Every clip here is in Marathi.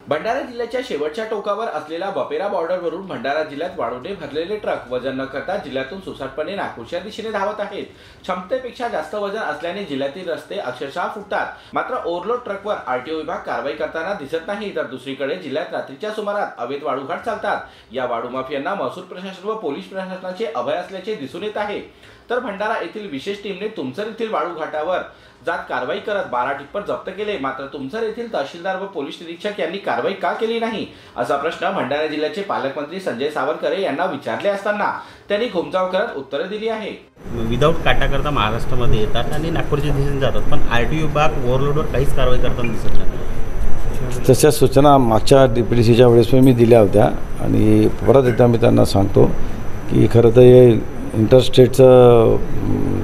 भंडारा जिल्ह्याच्या शेवटच्या टोकावर असलेल्या बपेरा बॉर्डरवरून भंडारा जिल्ह्यात वाळूने भरलेले ट्रक वजन न करता जिल्ह्यातून सुसाटपणे नागपूरच्या दिशेने धावत आहेत। क्षमतेपेक्षा जास्त वजन असल्याने जिल्ह्यातील रस्ते अक्षरशः फुटतात। मात्र ओव्हरलोड ट्रकवर आरटीओ विभाग कारवाई करताना दिसत नाही, तर दुसरीकडे जिल्ह्यात रात्रीच्या सुमारास अवैध वाळूघाट चालतात। या वाळू माफियांना महसूल प्रशासन व पोलीस प्रशासनाचे अभय असल्याचे दिसून येत आहे। तर भंडारा येथील विशेष टीमने तुमसर येथील वाळू घाटावर जात कारवाई करत 12 टिप्पर जप्त केले। मात्र तुमसर येथील तहसीलदार व पोलीस निरीक्षक यांनी कारवाई का केली नाही, असा प्रश्न भंडारा जिल्ह्याचे पालकमंत्री संजय सावरकर यांना विचारले असताना त्यांनी घुमजाव करत उत्तरे दिली आहे। विदाऊट काटाकरता महाराष्ट्रामध्ये येतात आणि नागपूरच्या दिशेने जातात, पण आरटीओ विभाग ओव्हरलोडवर काहीच कारवाई करताना दिसत नाही। तशा सूचना मागच्या डीपीडीसीच्या वेळेस मी दिल्या होत्या आणि परत एकदा मी त्यांना सांगतो की खरं तर हे इंटरस्टेटचं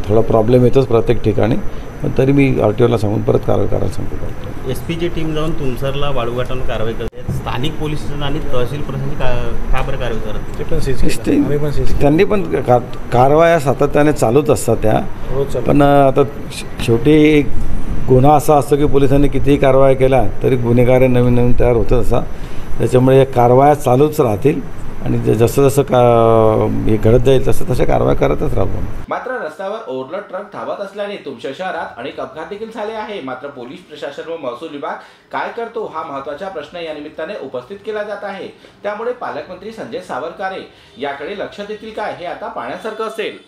थोडा प्रॉब्लेम येतोच प्रत्येक ठिकाणी, पण तरी मी आरटीओला सांगून परत कारवाई करायला सांगतो। एसपीची टीम जाऊन तुमसरला वाळूघाटावर कारवाई करते, स्थानिक पोलीस आणि तहसील प्रशासन का बरं कारवाई करत? त्यांनी पण कारवाया सातत्याने चालूच असतात त्या, पण आता शेवटी गुन्हा असा असतो की पोलिसांनी कितीही कारवाया केल्या तरी गुन्हेगार नवीन नवीन तयार होतं असं, त्याच्यामुळे या कारवाया चालूच राहतील आणि जसं जसं हे घडत जाईल तसं तशा कारवाया करतच राहू। मात्र रस्त्यावर ओव्हरलोड ट्रक धावत असल्याने तुमच्या शहरात अनेक अपघात देखील झाले आहे। मात्र पोलीस प्रशासन व महसूल विभाग काय करतो हा महत्त्वाचा प्रश्न या निमित्ताने उपस्थित केला जात आहे। त्यामुळे पालकमंत्री संजय सावरकर याकडे लक्ष देतील काय हे आता पाहण्यासारखं असेल।